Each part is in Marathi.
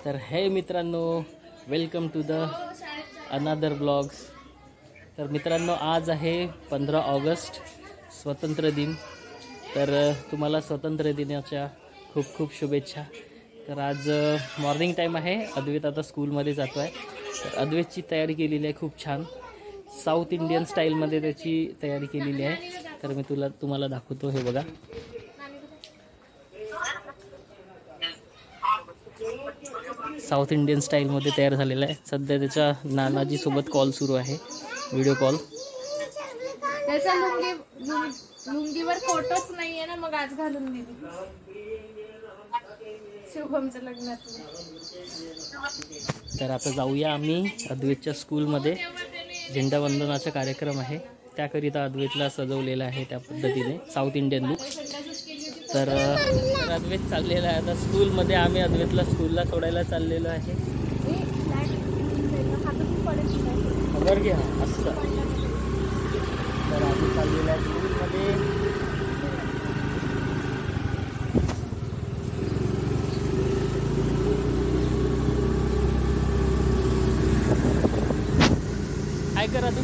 तर हे मित्रांनो, welcome to the another blogs. तर मित्रांनो, आज आहे 15 ऑगस्ट, स्वतंत्र दिन। तर तुम्हाला स्वतंत्र दिनाच्या खूप खूप शुभेच्छा। तर आज मॉर्निंग टाईम आहे, अद्वैत आता स्कूलमध्ये जातो आहे। तर अद्वैतची तयारी केलेली आहे खूप छान, साऊथ इंडियन स्टाईलमध्ये त्याची तयारी केलेली आहे। तर मी तुम्हाला दाखवतो, हे बघा। साऊथ इंडियन स्टाईलमध्ये तयार झालेला आहे। सध्या त्याच्या नानाजी सोबत कॉल सुरू आहे, व्हिडिओ कॉल। त्याचा लुंगीवर फोटोच नाहीये ना, मग आज घालून दिली शुभमच्या लग्नात। तर आता जाऊया आम्ही अद्वैतच्या स्कूलमध्ये। झेंडावंदनाचा कार्यक्रम आहे, त्याकरिता अद्वैतला सजवलेला आहे त्या पद्धतीने, साऊथ इंडियन लुक। तर अद्वैत चाललेला आहे आता स्कूलमध्ये। आम्ही अद्वैतला स्कूलला सोडायला चाललेलो आहे। खबर घ्या असं। तर आम्ही चाललेलो आहे स्कूलमध्ये। काय करा तू?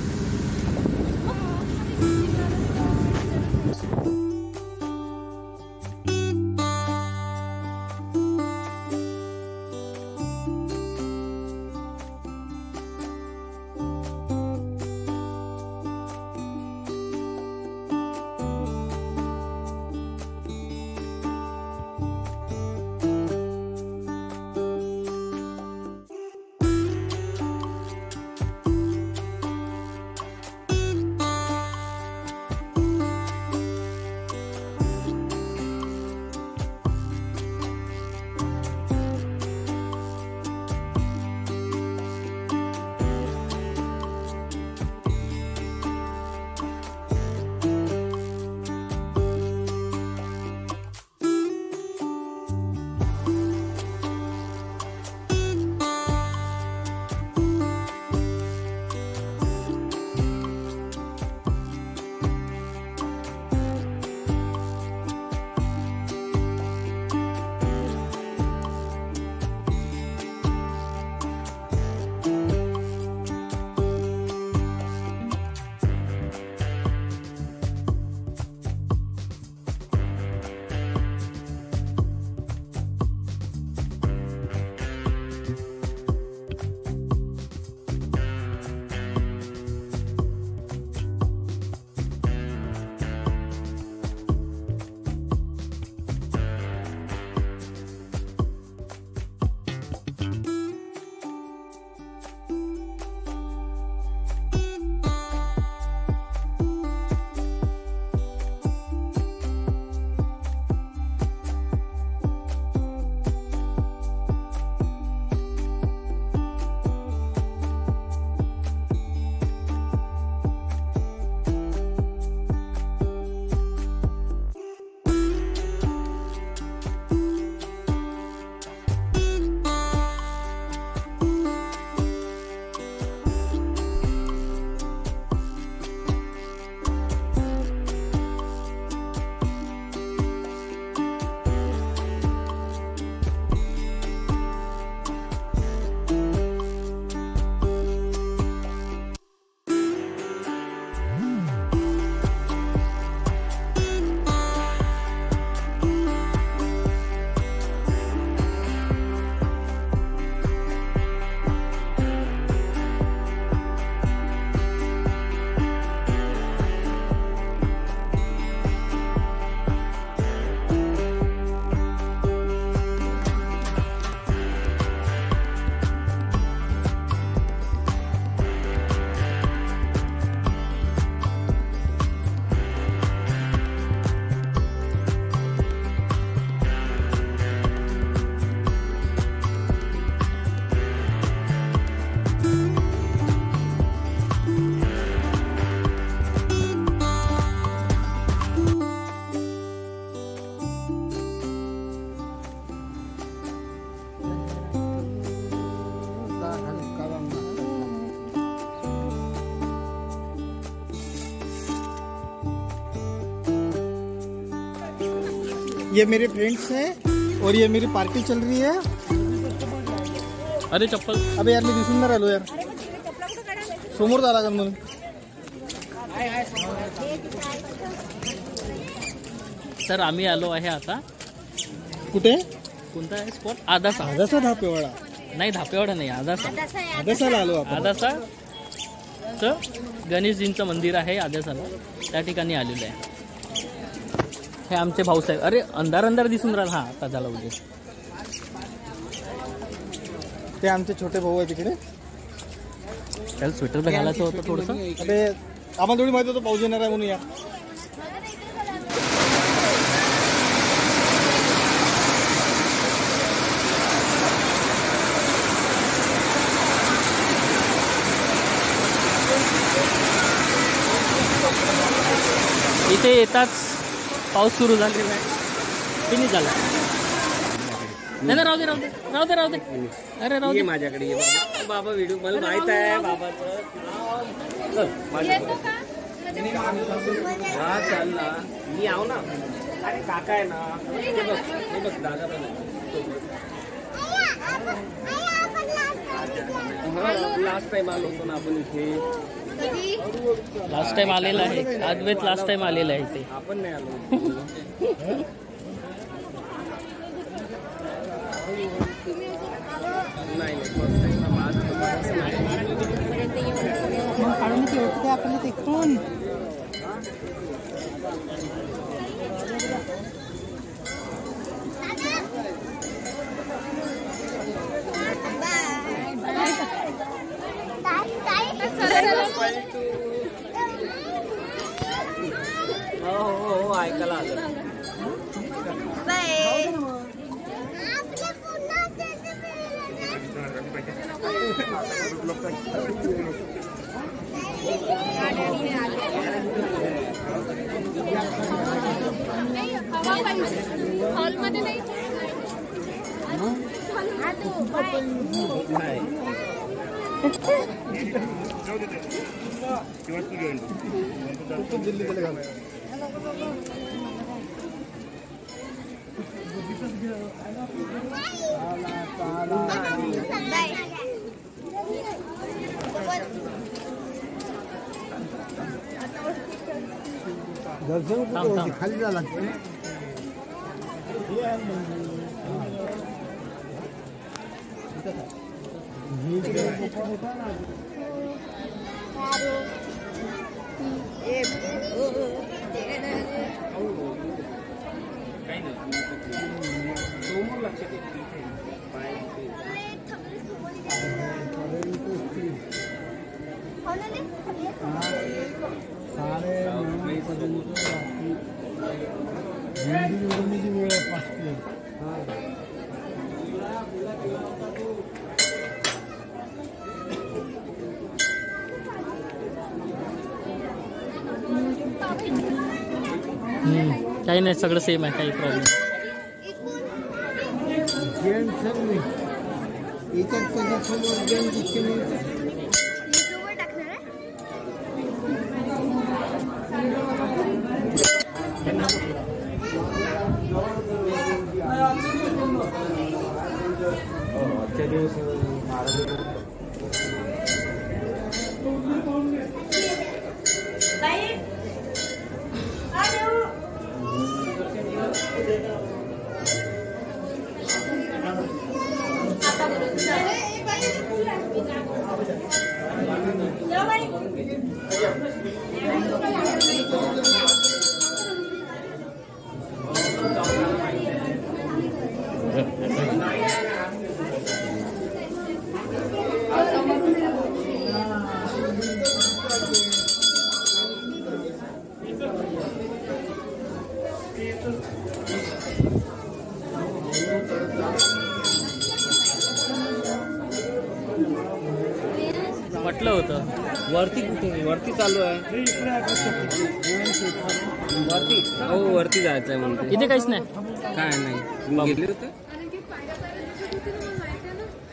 ये मेरे फ्रेंड्स हैं और ये मेरी पार्टी चल रही है। अरे चप्पल. अबे यार मी दिसून नाही राहिलो यार. समोर झाला का म्हणून. तर आम्ही आलो आहे आता कुठे? कोणता आहे स्पॉट? आदासा. आदासा धापेवाडा नाही धापेवाडा नाही, आदासा. आदासाला आलो आपण. आदासा च गणेशजींचं मंदिर आहे आदासाला, त्या ठिकाणी आलेलं आहे. हे आमचे भाऊसाहेब. अरे अंधार अंधार दिसून राहिला. हा आता झाला उद्या. ते आमचे छोटे भाऊ आहे तिकडे. त्याला स्वेटर तर घालायचं होतं थोडंसं. अबे आम्हाला थोडी माहिती होतं पाऊस येणार आहे म्हणून. या इथे येताच पाऊस सुरू झालेला आहे. किती झाला? नाही राहू दे राहू दे राहू दे राहू दे. अरे राहू दे. माझ्याकडे ये बाबा. व्हिडिओ मला माहित आहे बाबाचं. हा चाल ना, मी आव ना. अरे काका आहे ना. हे बघ दादा पण आहे. लास्ट टाइम आलो होतो ना आपण इथे. लास्ट टाइम आलेला आहे अद्वैत. लास्ट टाइम आलेला आहे इथे. आपण नाही आलो. नाही आपण तिकडून हो ऐकायला आलं. हॉलमध्ये नाही. दिल्ली गेले का? दर्शन खाली झाला. काही नाही, सगळं सेम आहे, काही प्रॉब्लेम. म्हटलं होतं वरती कुठे? वरती चालू आहे वरती. हो वरती जायचं आहे म्हणते. इथे काहीच नाही. काय नाही, तुम्ही गेले होते.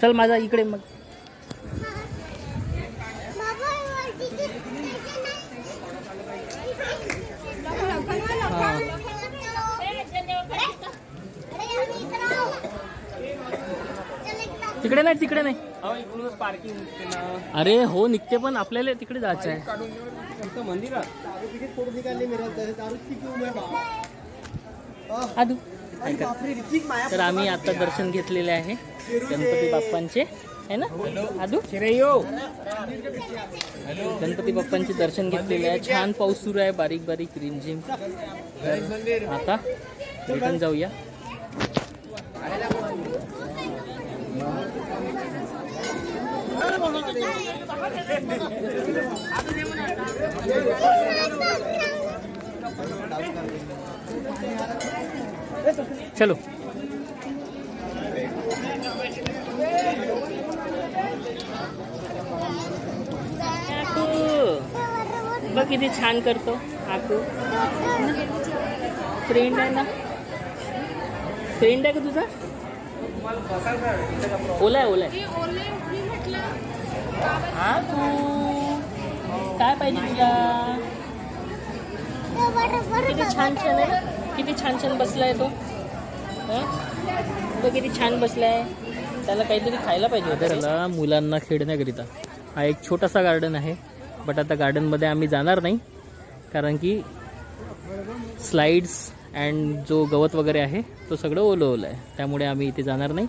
चल माझा इकडे मग. तिकडे नाही तिकडे नाही. अहो इकडूनच पार्किंग निघते ना. अरे हो निघते पण आपल्याला तिकडे जायचं आहे. इथं मंदिरात आदू तर आम्ही आता दर्शन घेतलेले आहे गणपती बाप्पांचे आहे ना आदू. गणपती बाप्पांचे दर्शन घेतलेले आहे. छान पाऊस सुरू आहे बारीक बारीक रिमझिम. तर आता रिटर्न जाऊया. चलो बघ किती छान करतो आकू. फ्रेंड आहे ना. फ्रेंड आहे का तुझा. ओला आहे ओला आहे. हा तू काय पाहिजे तुला. किती छान छान आहे. किती छान छान बसलाय तो. तो किती छान बसलाय. त्याला काहीतरी खायला पाहिजे होतं. त्याला मुलांना खेळण्याकरिता हा एक छोटासा गार्डन आहे. बट आता गार्डनमध्ये आम्ही जाणार नाही कारण की स्लाइड्स अँड जो गवत वगैरे आहे तो सगळं ओलं ओलं आहे. त्यामुळे आम्ही इथे जाणार नाही.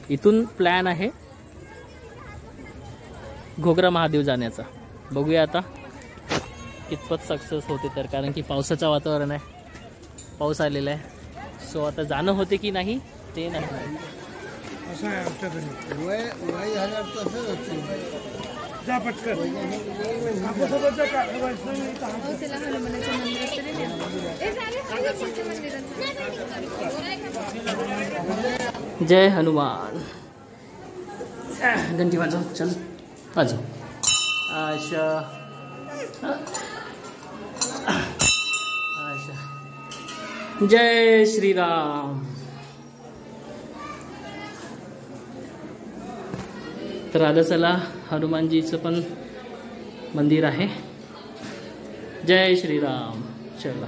इथून प्लॅन आहे घोगरा महादेव जाण्याचा. बघूया आता कितपत सक्सेस होते तर. कारण की पावसाचं वातावरण आहे. पाऊस आलेला आहे. सो आता जाणं होते की नाही ते नाही. असं आहे आमच्याकडे वय झाल्यावर तसंच असते. जा पटकन जय हनुमान. घंटी वाजव. चल वाजव. आशा आशा. जय श्रीराम. तर आता चला हनुमानजीचं पण मंदिर आहे. जय श्रीराम. चला